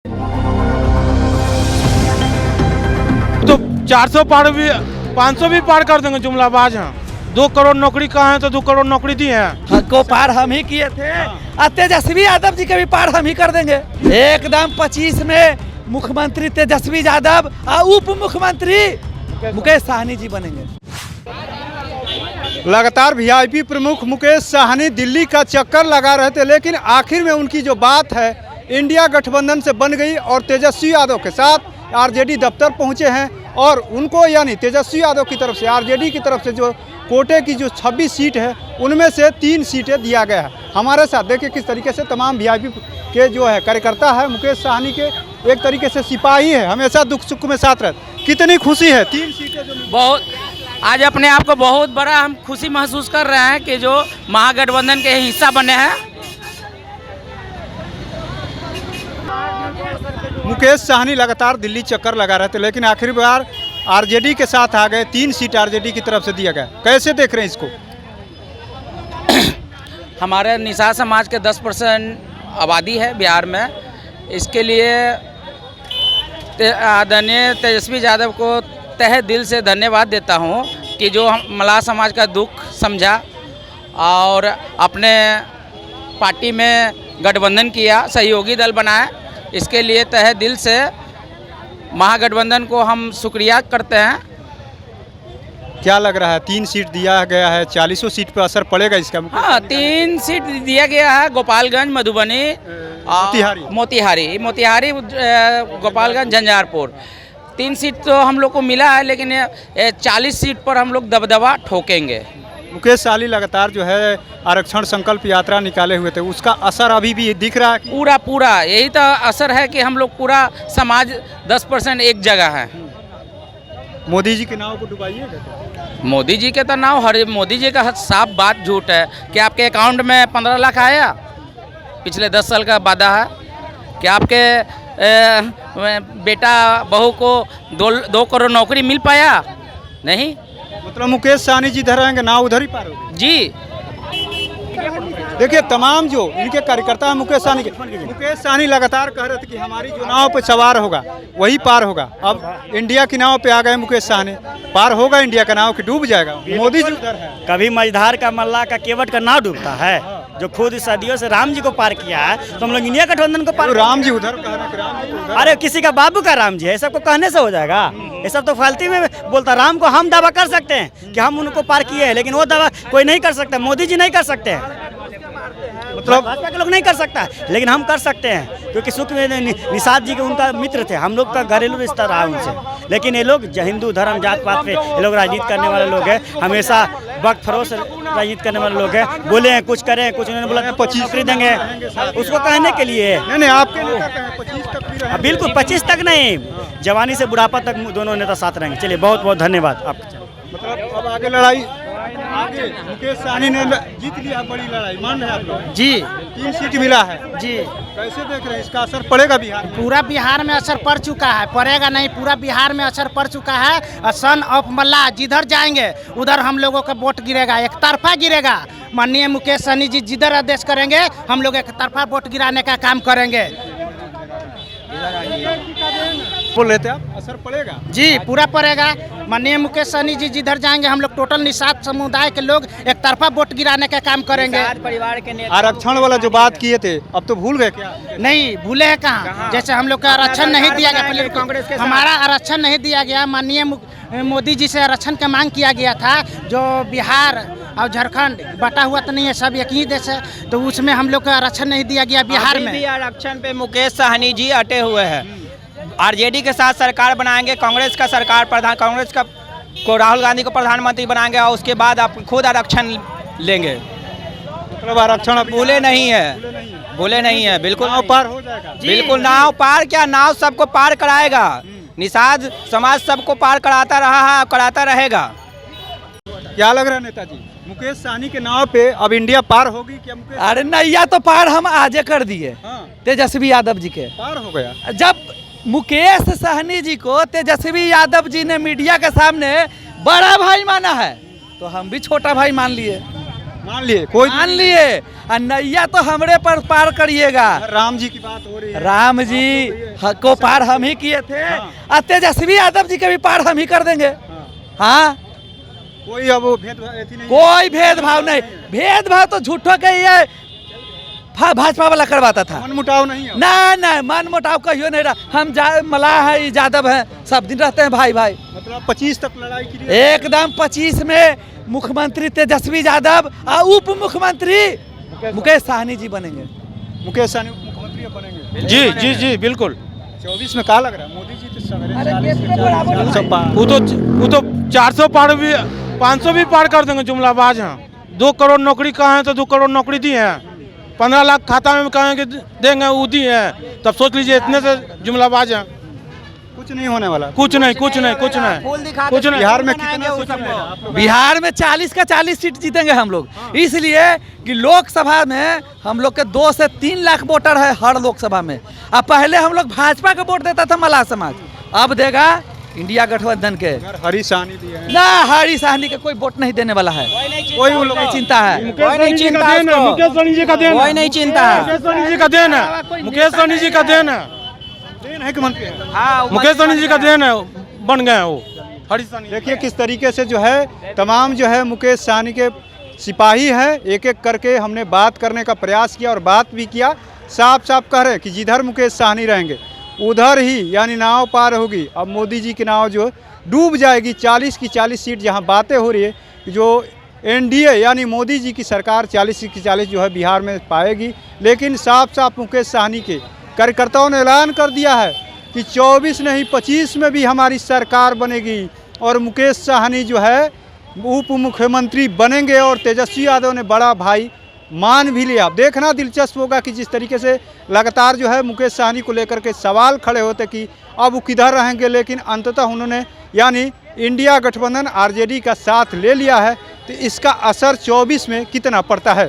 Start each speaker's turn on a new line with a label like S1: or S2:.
S1: तो 400 पार भी 500 भी पार कर देंगे जुमलाबाज हैं। 2 करोड़ नौकरी कहाँ है तो 2 करोड़ नौकरी दी है
S2: को पार हम ही किए थे। तेजस्वी यादव जी के भी पार हम ही कर देंगे एकदम। 25 में मुख्यमंत्री तेजस्वी यादव और उप मुख्यमंत्री मुकेश साहनी जी बनेंगे।
S3: लगातार वीआईपी प्रमुख मुकेश साहनी दिल्ली का चक्कर लगा रहे थे, लेकिन आखिर में उनकी जो बात है इंडिया गठबंधन से बन गई और तेजस्वी यादव के साथ आरजेडी दफ्तर पहुंचे हैं और उनको यानी तेजस्वी यादव की तरफ से आरजेडी की तरफ से जो कोटे की जो 26 सीट है उनमें से 3 सीटें दिया गया है। हमारे साथ देखिए किस तरीके से तमाम वीआईपी के जो है कार्यकर्ता है मुकेश साहनी के एक तरीके से सिपाही है, हमेशा दुख सुख में साथ रहते। कितनी खुशी है 3 सीटें जो
S4: बहुत आज अपने आप को बहुत बड़ा हम खुशी महसूस कर रहे हैं कि जो महागठबंधन के हिस्सा बने हैं।
S3: मुकेश साहनी लगातार दिल्ली चक्कर लगा रहे थे, लेकिन आखिरी बार आरजेडी के साथ आ गए। 3 सीट आरजेडी की तरफ से दिया गया। कैसे देख रहे हैं इसको?
S4: हमारे निषाद समाज के 10% आबादी है बिहार में। इसके लिए आदरणीय तेजस्वी यादव को तहे दिल से धन्यवाद देता हूं कि जो हम मलाह समाज का दुख समझा और अपने पार्टी में गठबंधन किया, सहयोगी दल बनाया। इसके लिए तहे दिल से महागठबंधन को हम शुक्रिया करते हैं।
S3: क्या लग रहा है 3 सीट दिया गया है, 40 सीट पर असर पड़ेगा इसका?
S4: हाँ, 3 सीट दिया गया है, गोपालगंज, मधुबनी, मोतिहारी, गोपालगंज, झंझारपुर। 3 सीट तो हम लोग को मिला है, लेकिन 40 सीट पर हम लोग दबदबा ठोकेंगे।
S3: मुकेश साहनी लगातार जो है आरक्षण संकल्प यात्रा निकाले हुए थे, उसका असर अभी भी दिख रहा है?
S4: पूरा यही तो असर है कि हम लोग पूरा समाज 10% एक जगह है।
S3: मोदी जी के नाव को डुबाइएगा?
S4: मोदी जी के तो नाव मोदी जी का साफ बात झूठ है कि आपके अकाउंट में 15 लाख आया, पिछले 10 साल का वादा है कि आपके बेटा बहू को 2 करोड़ नौकरी मिल पाया? नहीं।
S3: मतलब मुकेश साहनी जी इधर रहेंगे, नाव उधर ही पार होगी
S4: जी।
S3: देखिए तमाम जो इनके कार्यकर्ता हैं मुकेश साहनी लगातार कह रहे थे कि हमारी जो नाव पे सवार होगा वही पार होगा। अब इंडिया की नाव पे आ गए मुकेश साहनी, पार होगा इंडिया का नाव कि डूब जाएगा? मोदी जी उधर है।
S5: कभी मझधार का मल्लाह का केवट का नाव डूबता है, जो खुद सदियों से राम जी को पार किया है, तो हम लोग इंडिया गठबंधन को पार।
S3: राम जी उधर कह रहे हैं।
S5: अरे किसी का बाबू का राम जी है, सबको कहने से हो जाएगा? ये सब तो फालतू में बोलता। राम को हम दावा कर सकते हैं कि हम उनको पार किए हैं, लेकिन वो दावा कोई नहीं कर सकता। मोदी जी नहीं कर सकते हैं, मतलब भाजपा के लोग नहीं कर सकता, लेकिन हम कर सकते हैं क्योंकि सुख में निषाद जी के उनका मित्र थे, हम लोग का घरेलू रिश्ता रहा उनसे। लेकिन ये लोग हिंदू धर्म जात पात पे ये लोग राजनीति करने वाले लोग हैं, हमेशा वक्त फरोश राजनीति करने वाले लोग हैं। बोले हैं कुछ करें कुछ, उन्होंने बोला 25 खरीदेंगे, उसको कहने के लिए।
S3: नहीं आपके नेता कहें 25 तक भी रहेंगे?
S5: बिल्कुल 25 तक नहीं, जवानी से बुढ़ापा तक दोनों नेता साथ रहेंगे। चलिए बहुत बहुत धन्यवाद आपका।
S3: मतलब अब आगे लड़ाई आगे मुकेश साहनी ने जीत लिया, बड़ी लड़ाई मान रहे हैं आप लोग?
S2: जी
S3: 3 सीट मिला है
S2: जी।
S3: कैसे देख रहे हैं इसका असर पड़ेगा बिहार में?
S2: पूरा बिहार में असर पड़ चुका है, पड़ेगा नहीं, पूरा बिहार में असर पड़ चुका है। सन ऑफ मल्लाह जिधर जाएंगे उधर हम लोगों का वोट गिरेगा, एक तरफा गिरेगा। माननीय मुकेश साहनी जी जिधर आदेश करेंगे हम लोग एक तरफा वोट गिराने का काम करेंगे।
S3: बोल रहे थे आप, असर पड़ेगा?
S2: जी पूरा पड़ेगा। माननीय मुकेश साहनी जी जिधर जाएंगे हम लोग टोटल निषाद समुदाय के लोग एक तरफा वोट गिराने का काम करेंगे।
S4: परिवार के
S3: आरक्षण वाला जो बात किए थे अब तो भूल गए क्या?
S2: नहीं भूले हैं कहाँ? जैसे हम लोग का आरक्षण नहीं दिया गया, पहले
S4: कांग्रेस के
S2: हमारा आरक्षण नहीं दिया गया। माननीय मोदी जी से आरक्षण का मांग किया गया था, जो बिहार और झारखंड बटा हुआ तो नहीं है, सब एक ही देश है, तो उसमें हम लोग का आरक्षण नहीं दिया गया बिहार में।
S4: आरक्षण पे मुकेश साहनी जी अटे हुए हैं। आरजेडी के साथ सरकार बनाएंगे, कांग्रेस का सरकार कांग्रेस का को राहुल गांधी को प्रधानमंत्री बनाएंगे और उसके बाद आप खुद आरक्षण लेंगे।
S3: मतलब आरक्षण
S4: भूले नहीं है बिल्कुल
S3: नाव पार हो जाएगा।
S4: बिल्कुल नाव पार क्या, नाव सबको पार कराएगा। निषाद समाज सबको पार कराता रहा है, कराता रहेगा।
S3: क्या लग रहा है नेताजी, मुकेश साहनी के नाव पे अब इंडिया पार होगी क्या?
S2: अरे नैया तो पार हम आजे कर दिए, तेजस्वी यादव जी के
S3: पार हो गया।
S2: जब मुकेश साहनी जी को तेजस्वी यादव जी ने मीडिया के सामने बड़ा भाई माना है, तो हम भी छोटा भाई मान लिए।
S3: मान लिए कोई
S6: मान लिए और नैया तो हमरे पर पार करिएगा।
S3: राम जी की बात हो रही है।
S6: राम जी को पार हम ही किए थे और तेजस्वी यादव जी के भी पार हम ही कर देंगे। हाँ,
S3: कोई अब भेदभाव ऐसी नहीं है।
S6: कोई भेदभाव नहीं, भेदभाव तो झूठों के ये भाजपा वाला करवाता था।
S3: मनमुटाव नहीं है।
S6: ना ना, मन मुटाव कहियो नहीं रहा। हम मलाह है, यादव है, सब दिन रहते हैं भाई भाई।
S3: मतलब 25 तक लड़ाई की
S6: एकदम 25 में मुख्यमंत्री तेजस्वी यादव और उप मुख्यमंत्री मुकेश सहनी जी बनेंगे।
S3: मुकेश सहनी मुख्यमंत्री बनेंगे।
S1: जी जी जी बिल्कुल।
S3: 24 में कहा लग रहा है मोदी जी तो
S1: वो तो 400 पार भी 500 भी पार कर देंगे जुमलाबाज हैं। 2 करोड़ नौकरी कहाँ है तो 2 करोड़ नौकरी दी है। 15 लाख खाता में कहेंगे देंगे वो दी है। तब सोच लीजिए इतने से जुमलाबाज हैं।
S3: कुछ नहीं होने वाला।
S1: कुछ नहीं कुछ नहीं कुछ नहीं कुछ नहीं।
S3: बिहार में कितना सीट मिलेगा?
S6: बिहार में 40 का 40 सीट जीतेंगे हम लोग, इसलिए कि लोकसभा में हम लोग के 2 से 3 लाख वोटर है हर लोकसभा में। अब पहले हम लोग भाजपा का वोट देता था मलाह समाज, अब देगा इंडिया गठबंधन के।
S3: हरी सहनी भी है
S6: ना, हरी सहनी के कोई वोट नहीं देने वाला है, कोई उन लोग नहीं चिंता है।
S1: मुकेश सहनी जी का देन है। मुकेश सहनी जी का देन है।
S6: कोई नहीं चिंता है।
S1: मुकेश सहनी जी का देन है। मुकेश सहनी जी का देन है।
S3: देन है कि मंत्री है?
S6: हाँ,
S1: मुकेश सहनी जी का देन है, बन गए हैं वो हरी सहनी।
S3: देखिए किस तरीके से जो है तमाम जो है मुकेश सहनी के सिपाही हैं। एक एक करके हमने बात करने का प्रयास किया और बात भी किया। साफ साफ कह रहे हैं कि जिधर मुकेश सहनी रहेंगे उधर ही यानी नाव पार होगी। अब मोदी जी की नाव जो डूब जाएगी। 40 की 40 सीट जहां बातें हो रही है कि जो एनडीए यानी मोदी जी की सरकार 40 की 40 जो है बिहार में पाएगी। लेकिन साफ साफ मुकेश सहनी के कार्यकर्ताओं ने ऐलान कर दिया है कि 24 नहीं 25 में भी हमारी सरकार बनेगी और मुकेश सहनी जो है उप मुख्यमंत्री बनेंगे। और तेजस्वी यादव ने बड़ा भाई मान भी लिया। अब देखना दिलचस्प होगा कि जिस तरीके से लगातार जो है मुकेश सहनी को लेकर के सवाल खड़े होते कि अब वो किधर रहेंगे, लेकिन अंततः उन्होंने यानी इंडिया गठबंधन आरजेडी का साथ ले लिया है। तो इसका असर 24 में कितना पड़ता है।